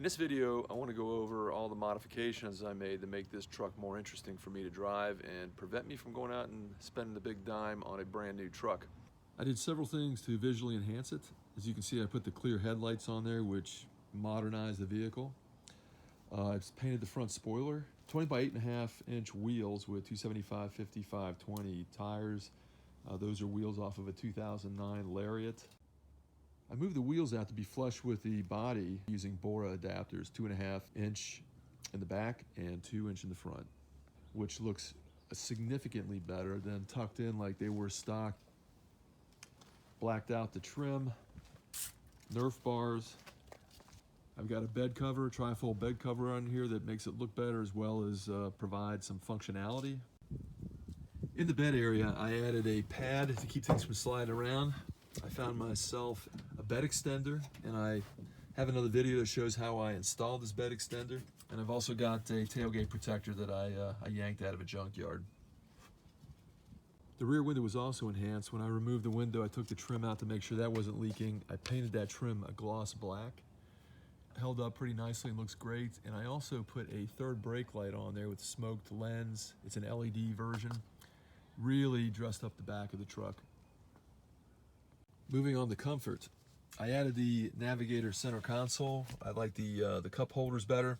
In this video, I want to go over all the modifications I made to make this truck more interesting for me to drive and prevent me from going out and spending the big dime on a brand new truck. I did several things to visually enhance it. As you can see, I put the clear headlights on there, which modernized the vehicle. I've painted the front spoiler, 20 by 8.5 inch wheels with 275, 55, 20 tires. Those are wheels off of a 2009 Lariat. I moved the wheels out to be flush with the body using Bora adapters, 2.5 inch in the back and 2 inch in the front, which looks significantly better than tucked in like they were stock. Blacked out the trim, Nerf bars. I've got a bed cover, trifold bed cover on here that makes it look better as well as provide some functionality. In the bed area, I added a pad to keep things from sliding around. I found myself a bed extender, and I have another video that shows how I installed this bed extender. And I've also got a tailgate protector that I yanked out of a junkyard. The rear window was also enhanced. When I removed the window, I took the trim out to make sure that wasn't leaking. I painted that trim a gloss black. Held up pretty nicely and looks great. And I also put a third brake light on there with smoked lens. It's an LED version. Really dressed up the back of the truck. Moving on to comfort, I added the Navigator center console. I like the cup holders better,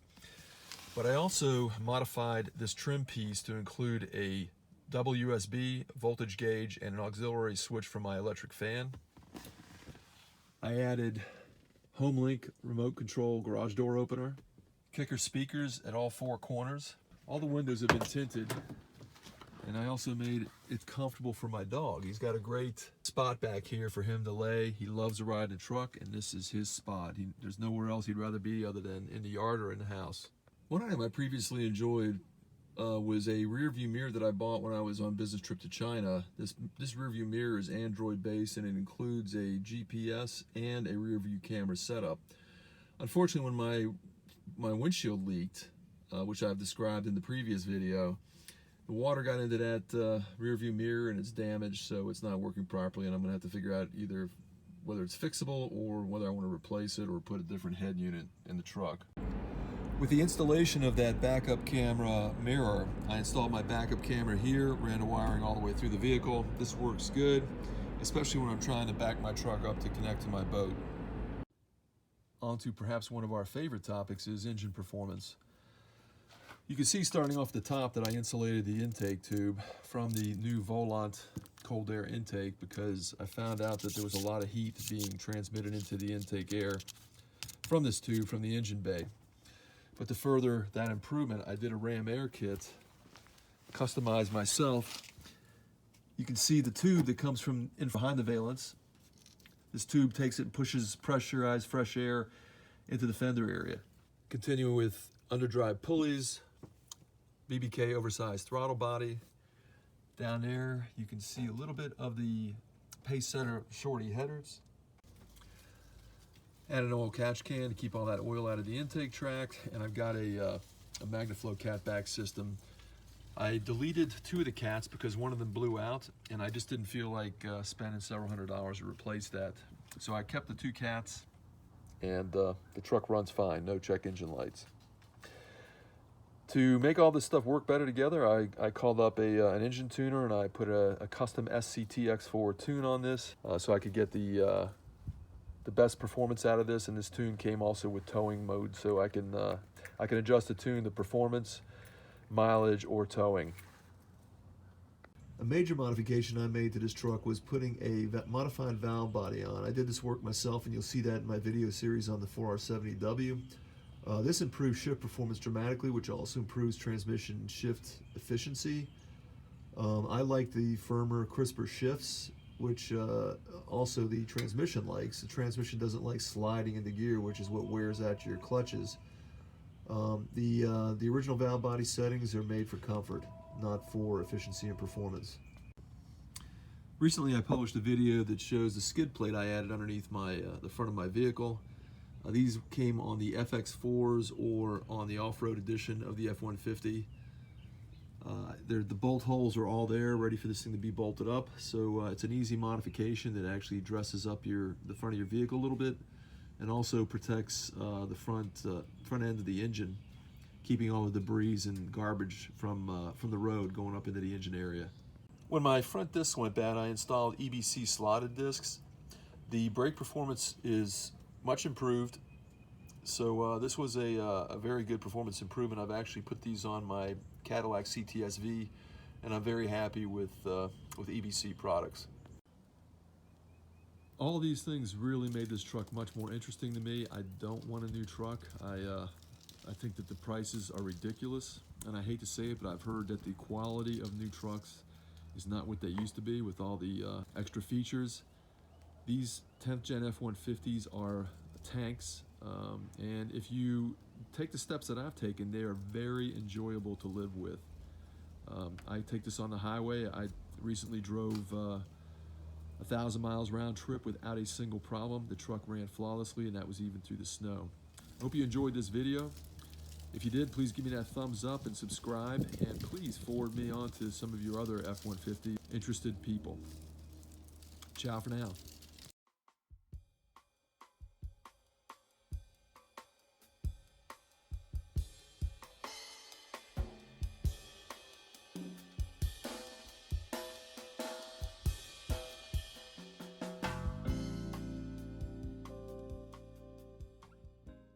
but I also modified this trim piece to include a double USB voltage gauge and an auxiliary switch for my electric fan. I added HomeLink remote control garage door opener, kicker speakers at all 4 corners. All the windows have been tinted. And I also made it comfortable for my dog. He's got a great spot back here for him to lay. He loves to ride in a truck, and this is his spot. There's nowhere else he'd rather be other than in the yard or in the house. One item I previously enjoyed was a rear view mirror that I bought when I was on business trip to China. This rear view mirror is Android based, and it includes a GPS and a rear view camera setup. Unfortunately, when my windshield leaked, which I've described in the previous video, the water got into that rear view mirror and it's damaged, so it's not working properly, and I'm gonna have to figure out either whether it's fixable or whether I want to replace it or put a different head unit in the truck. With the installation of that backup camera mirror, I installed my backup camera here, ran the wiring all the way through the vehicle. This works good, especially when I'm trying to back my truck up to connect to my boat. On to perhaps one of our favorite topics is engine performance. You can see starting off the top that I insulated the intake tube from the new Volant cold air intake because I found out that there was a lot of heat being transmitted into the intake air from this tube from the engine bay. But to further that improvement, I did a Ram Air kit, customized myself. You can see the tube that comes from in behind the valence. This tube takes it and pushes pressurized fresh air into the fender area. Continuing with underdrive pulleys, BBK oversized throttle body. Down there, you can see a little bit of the Pace Center shorty headers. Add an oil catch can to keep all that oil out of the intake tract, and I've got a MagnaFlow catback system. I deleted 2 of the cats because one of them blew out, and I just didn't feel like spending several $100s to replace that. So I kept the 2 cats, and the truck runs fine, no check engine lights. To make all this stuff work better together, I called up an engine tuner and I put a custom SCTX4 tune on this so I could get the best performance out of this. And this tune came also with towing mode, so I can adjust the tune, the performance, mileage, or towing. A major modification I made to this truck was putting a modified valve body on. I did this work myself, and you'll see that in my video series on the 4R70W. This improves shift performance dramatically, which also improves transmission shift efficiency. I like the firmer, crisper shifts, which also the transmission likes. The transmission doesn't like sliding into gear, which is what wears out your clutches. The original valve body settings are made for comfort, not for efficiency and performance. Recently I published a video that shows the skid plate I added underneath the front of my vehicle. These came on the FX4s or on the off-road edition of the F150. The bolt holes are all there, ready for this thing to be bolted up. So it's an easy modification that actually dresses up the front of your vehicle a little bit and also protects the front end of the engine, keeping all the debris and garbage from the road going up into the engine area. When my front discs went bad, I installed EBC slotted discs. The brake performance is much improved. So this was a very good performance improvement. I've actually put these on my Cadillac CTS-V, and I'm very happy with EBC products. All of these things really made this truck much more interesting to me. I don't want a new truck. I think that the prices are ridiculous, and I hate to say it, but I've heard that the quality of new trucks is not what they used to be with all the extra features. These 10th gen F150s are tanks, and if you take the steps that I've taken, they are very enjoyable to live with. I take this on the highway. I recently drove 1,000 miles round trip without a single problem. The truck ran flawlessly, and that was even through the snow. Hope you enjoyed this video. If you did, please give me that thumbs up and subscribe, and please forward me on to some of your other F-150 interested people. Ciao for now.